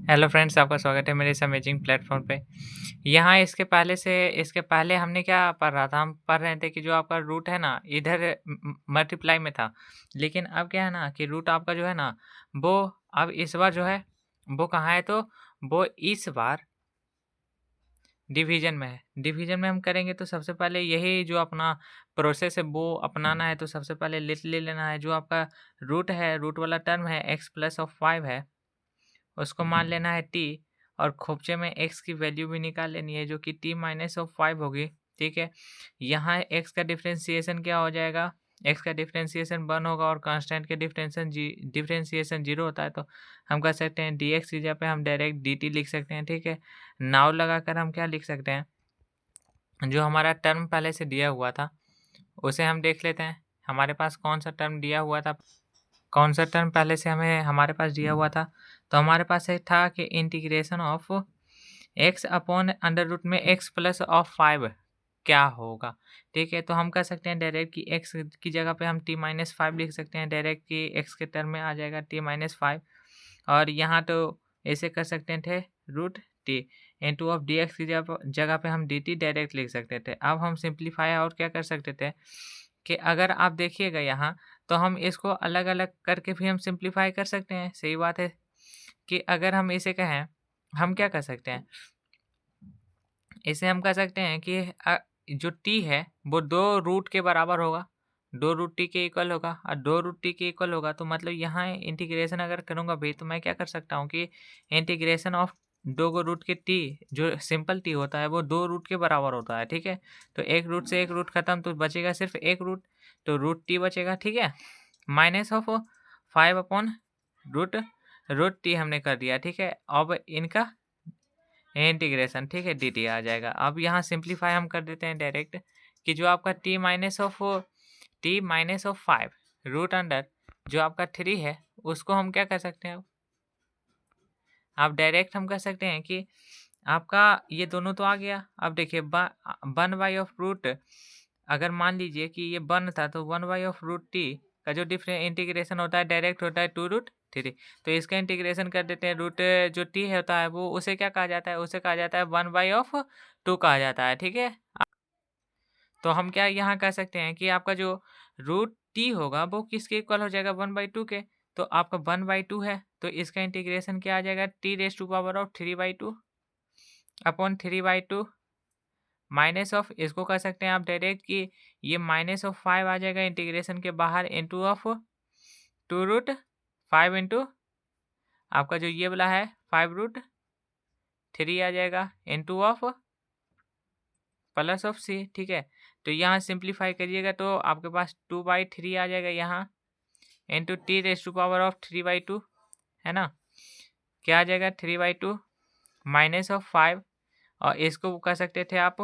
Hello friends, आपका स्वागत है मेरे इस अमेजिंग प्लेटफॉर्म पे। यहाँ इसके पहले हमने क्या पढ़ रहा था, हम पढ़ रहे थे कि जो आपका रूट है ना, इधर मल्टीप्लाई में था। लेकिन अब क्या है ना कि रूट आपका जो है ना, वो अब इस बार जो है वो कहाँ है, तो वो इस बार डिवीज़न में है। डिवीज़न में हम करेंगे तो सबसे पहले यही जो अपना प्रोसेस है वो अपनाना है। तो सबसे पहले लिस्ट ले लेना है, जो आपका रूट है, रूट वाला टर्म है x प्लस ऑफ 5 है, उसको मान लेना है t, और खोपचे में x की वैल्यू भी निकाल लेनी है, जो कि t माइनस ऑफ 5 होगी। ठीक है, यहाँ x का डिफरेंशिएशन क्या हो जाएगा, x का डिफरेंशिएशन 1 होगा और कांस्टेंट के डिफरेंशिएशन 0 होता है। तो हम कर सकते हैं dx की जगह पे हम डायरेक्ट dt लिख सकते हैं। ठीक है, नाव लगाकर हम क्या लिख सकते हैं, जो हमारा टर्म पहले से दिया हुआ था उसे हम देख लेते हैं। हमारे पास कौन सा टर्म दिया हुआ था, कौन सा टर्म पहले से हमें हमारे पास दिया हुआ था। तो हमारे पास एक था कि integration of x upon under root में x प्लस ऑफ 5 क्या होगा। ठीक है, तो हम कर सकते हैं डायरेक्ट कि x की जगह पे हम t माइनस 5 लिख सकते हैं, डायरेक्ट कि x के टर्म में आ जाएगा t माइनस 5। और यहाँ तो ऐसे कर सकते थे root T into of D X की जगह पे हम डी टी डायरेक्ट लिख सकते थे। अब हम सिंप्लीफाई और क्या कर सकते थे कि अगर आप देखिएगा यहाँ, तो हम इसको अलग अलग करके भी हम सिंप्लीफाई कर सकते हैं। सही बात है कि अगर हम इसे कहें, हम क्या कर सकते हैं, इसे हम कह सकते हैं कि जो टी है वो 2 रूट के बराबर होगा, 2 रूट टी के इक्वल होगा। और 2 रूट टी के इक्वल होगा तो मतलब यहाँ इंटीग्रेशन अगर करूँगा भी, तो मैं क्या कर सकता हूँ कि इंटीग्रेशन ऑफ 2 को रूट के टी, जो सिंपल टी होता है वो 2 रूट के बराबर होता है। ठीक है, तो एक रूट से एक रूट खत्म, तो बचेगा सिर्फ एक रूट, तो रूट टी बचेगा। ठीक है, minus of 5 upon root root T हमने कर दिया। ठीक है, अब इनका इंटीग्रेशन, ठीक है, डी टी आ जाएगा। अब यहाँ सिंप्लीफाई हम कर देते हैं डायरेक्ट कि जो आपका T minus of 5 root under जो आपका 3 है, उसको हम क्या कर सकते हैं, आप डायरेक्ट हम कर सकते हैं कि आपका ये दोनों तो आ गया। अब देखिए 1/रूट, अगर मान लीजिए कि ये 1 था तो 1/रूट टी का जो डिफरेंट इंटीग्रेशन होता है डायरेक्ट होता है 2√3। तो इसका इंटीग्रेशन कर देते हैं, रूट जो टी होता है वो उसे क्या कहा जाता है, उसे कहा जाता है 1/2 कहा जाता है। ठीक है, तो हम क्या यहाँ कह सकते हैं कि आपका जो रूट टी होगा वो किसके इक्वल हो जाएगा, 1/2 के। तो आपका 1/2 है, तो इसका इंटीग्रेशन क्या आ जाएगा, t⁻³ अपॉन 3/2 माइनस ऑफ, इसको कर सकते हैं आप डायरेक्ट कि ये माइनस ऑफ 5 आ जाएगा इंटीग्रेशन के बाहर, इंटू ऑफ 2√5 इंटू आपका जो ये वाला है 5√3 आ जाएगा, into of plus of C. ठीक है, तो यहाँ सिंप्लीफाई करिएगा तो आपके पास 2/3 आ जाएगा यहाँ, इंटू t⁻³ है ना, क्या आ जाएगा 3/2 माइनस ऑफ 5। और इसको कर सकते थे आप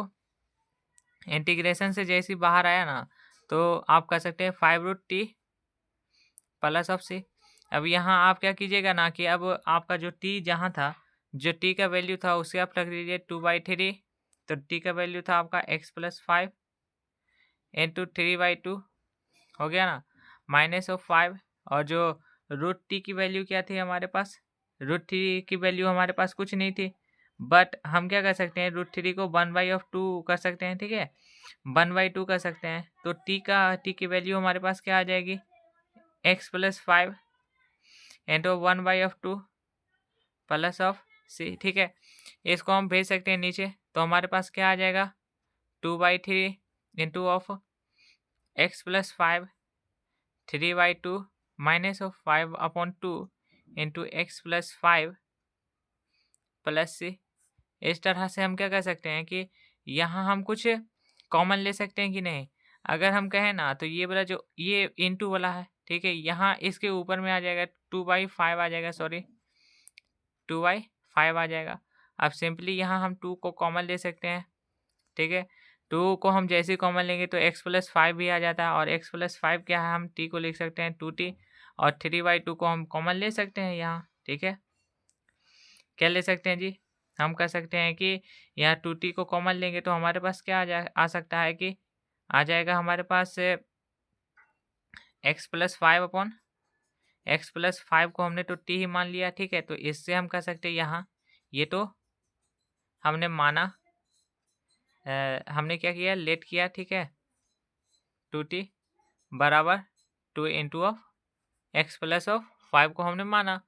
इंटीग्रेशन से जैसे ही बाहर आया ना, तो आप कर सकते हैं 5√t प्लस ऑफ सी। अब यहाँ आप क्या कीजिएगा ना कि अब आपका जो t जहाँ था, जो t का वैल्यू था उसे आप रख दीजिए 2/3। तो t का वैल्यू था आपका x प्लस 5 इंटू 3/2 हो गया ना, माइनस ऑफ 5। और जो रूट टी की वैल्यू क्या थी हमारे पास, रूट थ्री की वैल्यू हमारे पास कुछ नहीं थी, बट हम क्या कर सकते हैं, रूट 3 को 1/2 कर सकते हैं। ठीक है, 1/2 कर सकते हैं, तो टी की वैल्यू हमारे पास क्या आ जाएगी, x plus 5 into 1/2 plus of C. ठीक है, इसको हम भेज सकते हैं नीचे, तो हमारे पास क्या आ जाएगा, 2/3 into of x plus 5 3/2 minus of 5/2 into x plus 5 plus C. इस तरह से हम क्या कर सकते हैं कि यहाँ हम कुछ कॉमन ले सकते हैं कि नहीं। अगर हम कहें ना तो ये वाला जो ये इंटू वाला है, ठीक है, यहाँ इसके ऊपर में आ जाएगा 2/5 आ जाएगा, सॉरी 2/5 आ जाएगा। अब सिंपली यहाँ हम 2 को कॉमन ले सकते हैं। ठीक है, 2 को हम जैसे ही कॉमन लेंगे तो x प्लस 5 भी आ जाता है, और x प्लस 5 क्या है, हम t को लिख सकते हैं 2t, और 3/2 को हम कॉमन ले सकते हैं यहाँ। ठीक है, क्या ले सकते हैं जी, हम कह सकते हैं कि यहाँ 2t को कॉमन लेंगे तो हमारे पास क्या आ सकता है कि आ जाएगा हमारे पास x plus 5 upon x plus 5 को हमने तो t ही मान लिया, ठीक है। तो इससे हम कह सकते हैं यहाँ ये तो हमने माना, हमने क्या किया, लेट किया, ठीक है। 2t बराबर 2 into of x plus of 5 को हमने माना।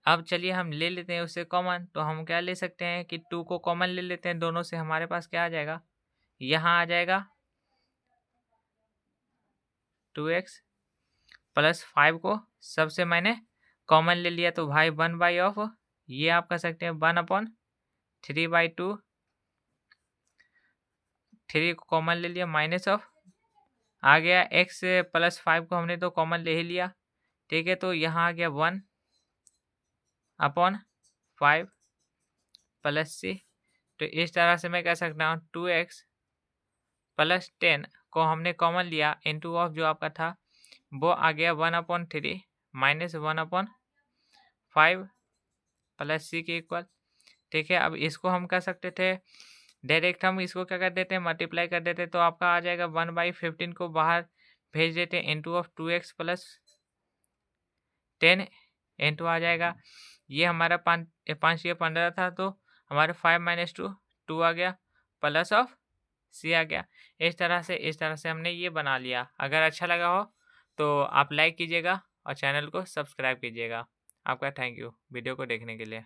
अब चलिए हम ले लेते हैं उससे कॉमन, तो हम क्या ले सकते हैं कि 2 को कॉमन ले लेते हैं दोनों से। हमारे पास क्या आ जाएगा, यहाँ आ जाएगा 2x प्लस 5 को सबसे मैंने कॉमन ले लिया, तो भाई 1 ऑफ, ये आप कह सकते हैं 1/3/2, 3 को कॉमन ले लिया, माइनस ऑफ आ गया x प्लस 5 को हमने तो कॉमन ले ही लिया, ठीक है। तो यहाँ आ गया 1/5 प्लस c। तो इस तरह से मैं कह सकता हूँ 2x प्लस 10 को हमने कॉमन लिया, इंटू ऑफ जो आपका था वो आ गया 1/3 माइनस 1/5 प्लस c के इक्वल, ठीक है। अब इसको हम कह सकते थे डायरेक्ट, हम इसको क्या कर देते हैं, मल्टीप्लाई कर देते, तो आपका आ जाएगा 1/15 को बाहर भेज देते हैं, into of 2x plus 10 into आ जाएगा, ये हमारा 5 या 15 था, तो हमारे 5 माइनस 2 आ गया, प्लस ऑफ सी आ गया। इस तरह से हमने ये बना लिया। अगर अच्छा लगा हो तो आप लाइक कीजिएगा और चैनल को सब्सक्राइब कीजिएगा। आपका थैंक यू वीडियो को देखने के लिए।